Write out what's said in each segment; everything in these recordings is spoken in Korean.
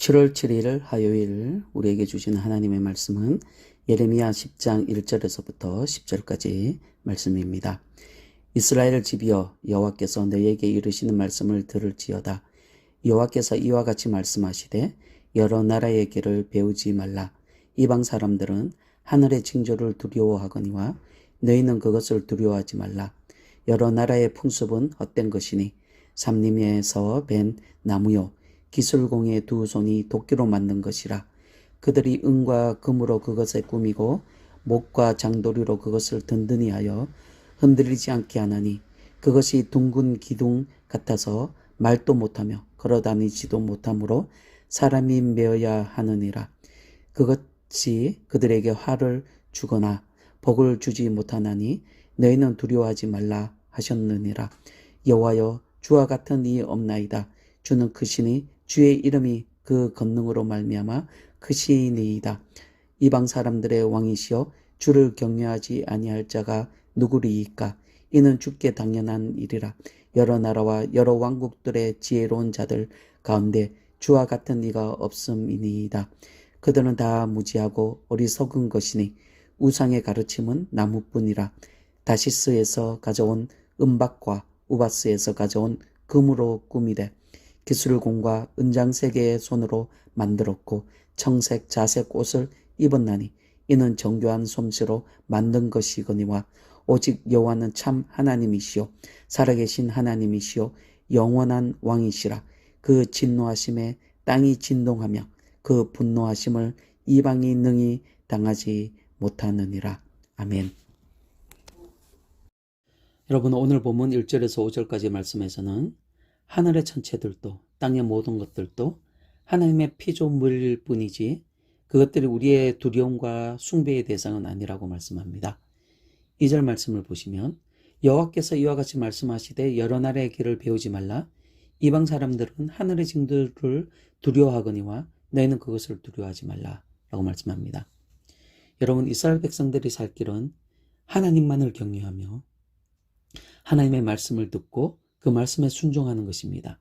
7월 7일 화요일 우리에게 주신 하나님의 말씀은 예레미야 10장 1절에서부터 10절까지 말씀입니다. 이스라엘 집이여, 여호와께서 너희에게 이르시는 말씀을 들을지어다. 여호와께서 이와 같이 말씀하시되 여러 나라의 길을 배우지 말라. 이방 사람들은 하늘의 징조를 두려워하거니와 너희는 그것을 두려워하지 말라. 여러 나라의 풍습은 헛된 것이니 삼림에서 벤 나무요 기술공의 두 손이 도끼로 만든 것이라. 그들이 은과 금으로 그것에 꾸미고 목과 장도리로 그것을 든든히 하여 흔들리지 않게 하나니 그것이 둥근 기둥 같아서 말도 못하며 걸어다니지도 못하므로 사람이 메어야 하느니라. 그것이 그들에게 화를 주거나 복을 주지 못하나니 너희는 두려워하지 말라 하셨느니라. 여호와여, 주와 같은 이 없나이다. 주는 크시니 주의 이름이 그 권능으로 말미암아 크시니이다. 이방 사람들의 왕이시여, 주를 경외하지 아니할 자가 누구리이까? 이는 주께 당연한 일이라. 여러 나라와 여러 왕국들의 지혜로운 자들 가운데 주와 같은 이가 없음이니이다. 그들은 다 무지하고 어리석은 것이니 우상의 가르침은 나무뿐이라. 다시스에서 가져온 은박과 우바스에서 가져온 금으로 꾸미되 기술공과 은장세계의 손으로 만들었고 청색 자색 옷을 입었나니 이는 정교한 솜씨로 만든 것이거니와 오직 여호와는 참 하나님이시요 살아계신 하나님이시요 영원한 왕이시라. 그 진노하심에 땅이 진동하며 그 분노하심을 이방이 능히 당하지 못하느니라. 아멘. 여러분, 오늘 본문 1절에서 5절까지 말씀에서는 하늘의 천체들도 땅의 모든 것들도 하나님의 피조물일 뿐이지 그것들이 우리의 두려움과 숭배의 대상은 아니라고 말씀합니다. 2절 말씀을 보시면 여호와께서 이와 같이 말씀하시되 여러 나라의 길을 배우지 말라. 이방 사람들은 하늘의 징조를 두려워하거니와 너희는 그것을 두려워하지 말라 라고 말씀합니다. 여러분, 이스라엘 백성들이 살 길은 하나님만을 경외하며 하나님의 말씀을 듣고 그 말씀에 순종하는 것입니다.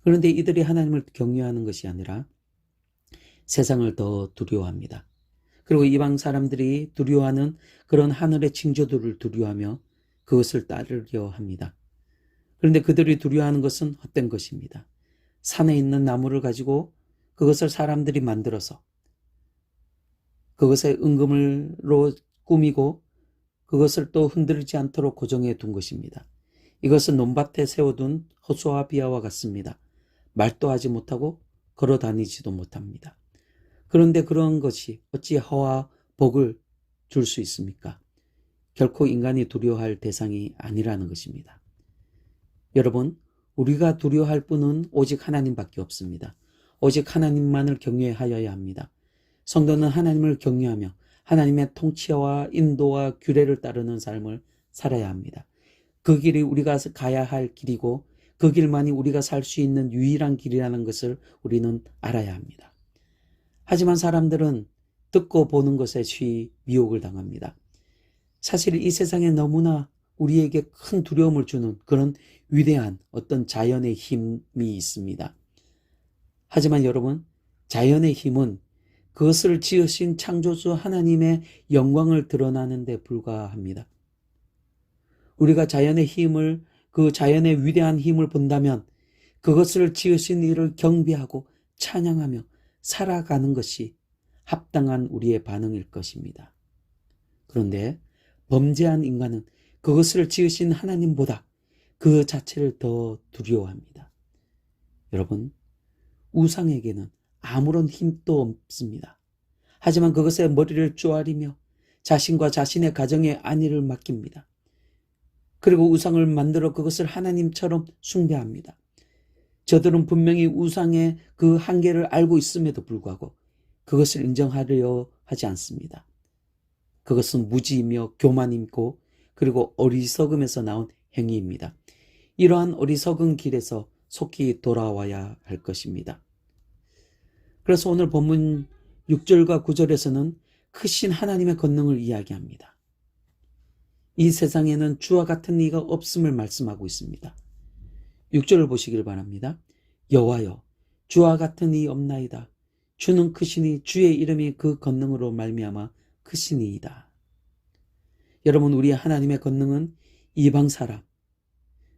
그런데 이들이 하나님을 경외하는 것이 아니라 세상을 더 두려워합니다. 그리고 이방 사람들이 두려워하는 그런 하늘의 징조들을 두려워하며 그것을 따르려 합니다. 그런데 그들이 두려워하는 것은 헛된 것입니다. 산에 있는 나무를 가지고 그것을 사람들이 만들어서 그것에 은금으로 꾸미고 그것을 또 흔들리지 않도록 고정해 둔 것입니다. 이것은 논밭에 세워둔 호수와 비아와 같습니다. 말도 하지 못하고 걸어 다니지도 못합니다. 그런데 그런 것이 어찌 허와 복을 줄 수 있습니까? 결코 인간이 두려워할 대상이 아니라는 것입니다. 여러분, 우리가 두려워할 분은 오직 하나님밖에 없습니다. 오직 하나님만을 경외하여야 합니다. 성도는 하나님을 경외하며 하나님의 통치와 인도와 규례를 따르는 삶을 살아야 합니다. 그 길이 우리가 가야 할 길이고 그 길만이 우리가 살 수 있는 유일한 길이라는 것을 우리는 알아야 합니다. 하지만 사람들은 듣고 보는 것에 쉬이 미혹을 당합니다. 사실 이 세상에 너무나 우리에게 큰 두려움을 주는 그런 위대한 어떤 자연의 힘이 있습니다. 하지만 여러분, 자연의 힘은 그것을 지으신 창조주 하나님의 영광을 드러나는 데 불과합니다. 우리가 자연의 힘을, 그 자연의 위대한 힘을 본다면 그것을 지으신 이를 경배하고 찬양하며 살아가는 것이 합당한 우리의 반응일 것입니다. 그런데 범죄한 인간은 그것을 지으신 하나님보다 그 자체를 더 두려워합니다. 여러분, 우상에게는 아무런 힘도 없습니다. 하지만 그것에 머리를 쪼아리며 자신과 자신의 가정의 안위를 맡깁니다. 그리고 우상을 만들어 그것을 하나님처럼 숭배합니다. 저들은 분명히 우상의 그 한계를 알고 있음에도 불구하고 그것을 인정하려 하지 않습니다. 그것은 무지이며 교만이고 그리고 어리석음에서 나온 행위입니다. 이러한 어리석은 길에서 속히 돌아와야 할 것입니다. 그래서 오늘 본문 6절과 9절에서는 크신 하나님의 권능을 이야기합니다. 이 세상에는 주와 같은 이가 없음을 말씀하고 있습니다. 6절을 보시길 바랍니다. 여호와여, 주와 같은 이 없나이다. 주는 크시니 주의 이름이 그 권능으로 말미암아 크시니이다. 여러분, 우리 하나님의 권능은 이방 사람,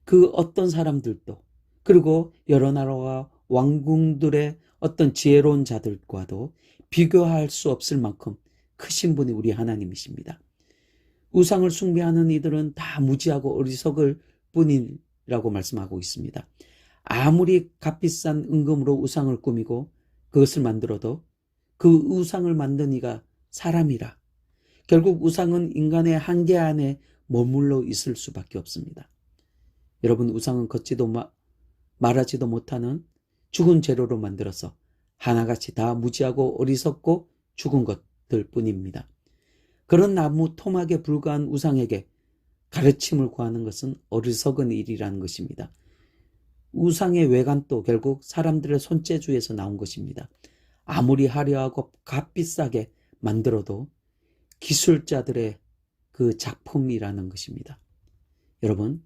그 어떤 사람들도, 그리고 여러 나라와 왕궁들의 어떤 지혜로운 자들과도 비교할 수 없을 만큼 크신 분이 우리 하나님이십니다. 우상을 숭배하는 이들은 다 무지하고 어리석을 뿐이라고 말씀하고 있습니다. 아무리 값비싼 은금으로 우상을 꾸미고 그것을 만들어도 그 우상을 만든 이가 사람이라 결국 우상은 인간의 한계 안에 머물러 있을 수밖에 없습니다. 여러분, 우상은 걷지도 말하지도 못하는 죽은 재료로 만들어서 하나같이 다 무지하고 어리석고 죽은 것들 뿐입니다. 그런 나무 토막에 불과한 우상에게 가르침을 구하는 것은 어리석은 일이라는 것입니다. 우상의 외관도 결국 사람들의 손재주에서 나온 것입니다. 아무리 화려하고 값비싸게 만들어도 기술자들의 그 작품이라는 것입니다. 여러분,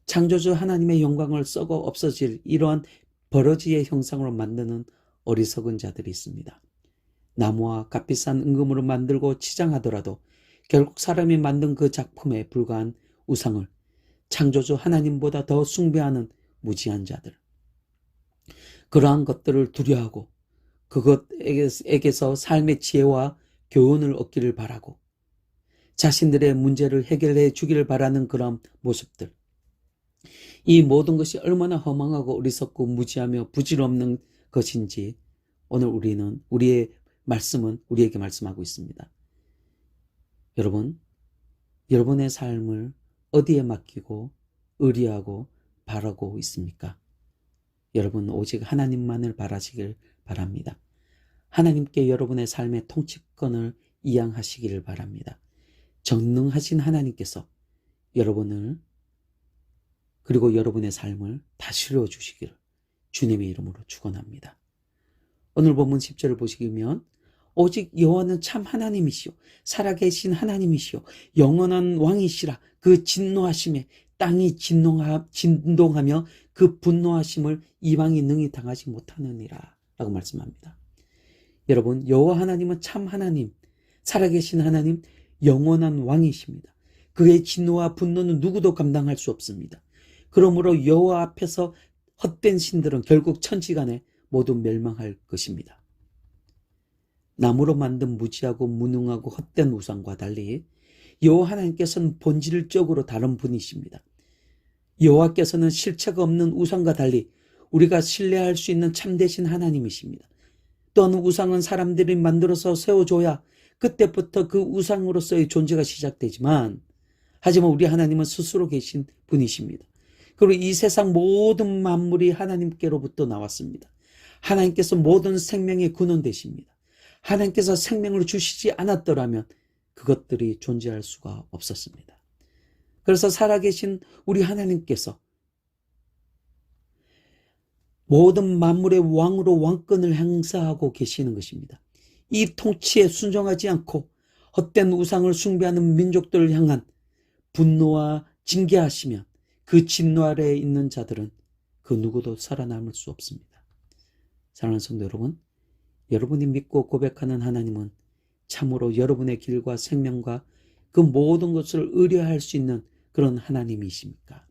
창조주 하나님의 영광을 썩어 없어질 이러한 버러지의 형상으로 만드는 어리석은 자들이 있습니다. 나무와 값비싼 은금으로 만들고 치장하더라도 결국 사람이 만든 그 작품에 불과한 우상을 창조주 하나님보다 더 숭배하는 무지한 자들, 그러한 것들을 두려워하고 그것에게서 삶의 지혜와 교훈을 얻기를 바라고 자신들의 문제를 해결해 주기를 바라는 그런 모습들, 이 모든 것이 얼마나 허망하고 어리석고 무지하며 부질없는 것인지 오늘 우리의 말씀은 우리에게 말씀하고 있습니다. 여러분, 여러분의 삶을 어디에 맡기고 의리하고 바라고 있습니까? 여러분, 오직 하나님만을 바라시길 바랍니다. 하나님께 여러분의 삶의 통치권을 이양하시기를 바랍니다. 전능하신 하나님께서 여러분을 그리고 여러분의 삶을 다스려 주시기를 주님의 이름으로 축원합니다. 오늘 본문 10절을 보시면 오직 여호와는 참 하나님이시오 살아계신 하나님이시오 영원한 왕이시라 그 진노하심에 땅이 진동하며 그 분노하심을 이방이 능히 당하지 못하느니라 라고 말씀합니다. 여러분, 여호와 하나님은 참 하나님, 살아계신 하나님, 영원한 왕이십니다. 그의 진노와 분노는 누구도 감당할 수 없습니다. 그러므로 여호와 앞에서 헛된 신들은 결국 천지간에 모두 멸망할 것입니다. 나무로 만든 무지하고 무능하고 헛된 우상과 달리 여호와 하나님께서는 본질적으로 다른 분이십니다. 여호와께서는 실체가 없는 우상과 달리 우리가 신뢰할 수 있는 참되신 하나님이십니다. 또한 우상은 사람들이 만들어서 세워줘야 그때부터 그 우상으로서의 존재가 시작되지만 하지만 우리 하나님은 스스로 계신 분이십니다. 그리고 이 세상 모든 만물이 하나님께로부터 나왔습니다. 하나님께서 모든 생명의 근원 되십니다. 하나님께서 생명을 주시지 않았더라면 그것들이 존재할 수가 없었습니다. 그래서 살아계신 우리 하나님께서 모든 만물의 왕으로 왕권을 행사하고 계시는 것입니다. 이 통치에 순종하지 않고 헛된 우상을 숭배하는 민족들을 향한 분노와 징계하시면 그 진노 아래에 있는 자들은 그 누구도 살아남을 수 없습니다. 사랑하는 성도 여러분, 여러분이 믿고 고백하는 하나님은 참으로 여러분의 길과 생명과 그 모든 것을 의뢰할 수 있는 그런 하나님이십니까?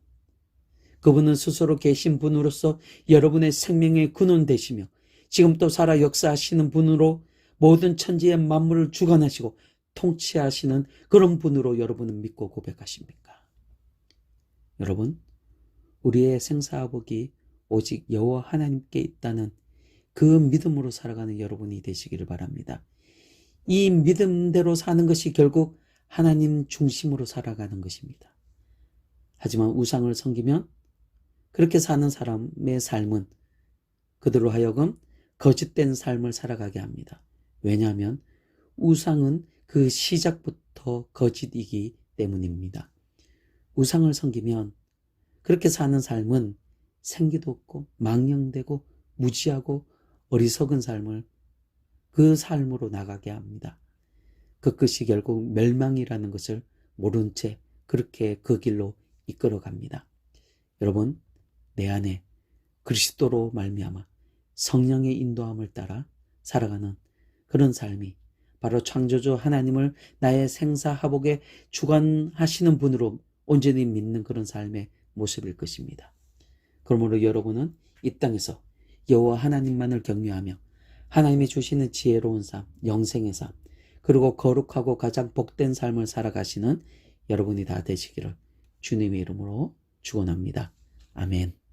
그분은 스스로 계신 분으로서 여러분의 생명의 근원 되시며 지금 또 살아 역사하시는 분으로 모든 천지의 만물을 주관하시고 통치하시는 그런 분으로 여러분은 믿고 고백하십니까? 여러분, 우리의 생사화복이 오직 여호와 하나님께 있다는 그 믿음으로 살아가는 여러분이 되시기를 바랍니다. 이 믿음대로 사는 것이 결국 하나님 중심으로 살아가는 것입니다. 하지만 우상을 섬기면 그렇게 사는 사람의 삶은 그들로 하여금 거짓된 삶을 살아가게 합니다. 왜냐하면 우상은 그 시작부터 거짓이기 때문입니다. 우상을 섬기면 그렇게 사는 삶은 생기도 없고 망령되고 무지하고 어리석은 삶을 그 삶으로 나가게 합니다. 그 끝이 결국 멸망이라는 것을 모른 채 그렇게 그 길로 이끌어 갑니다. 여러분, 내 안에 그리스도로 말미암아 성령의 인도함을 따라 살아가는 그런 삶이 바로 창조주 하나님을 나의 생사화복에 주관하시는 분으로 온전히 믿는 그런 삶의 모습일 것입니다. 그러므로 여러분은 이 땅에서 여호와 하나님만을 경외하며 하나님이 주시는 지혜로운 삶, 영생의 삶, 그리고 거룩하고 가장 복된 삶을 살아가시는 여러분이 다 되시기를 주님의 이름으로 축원합니다. 아멘.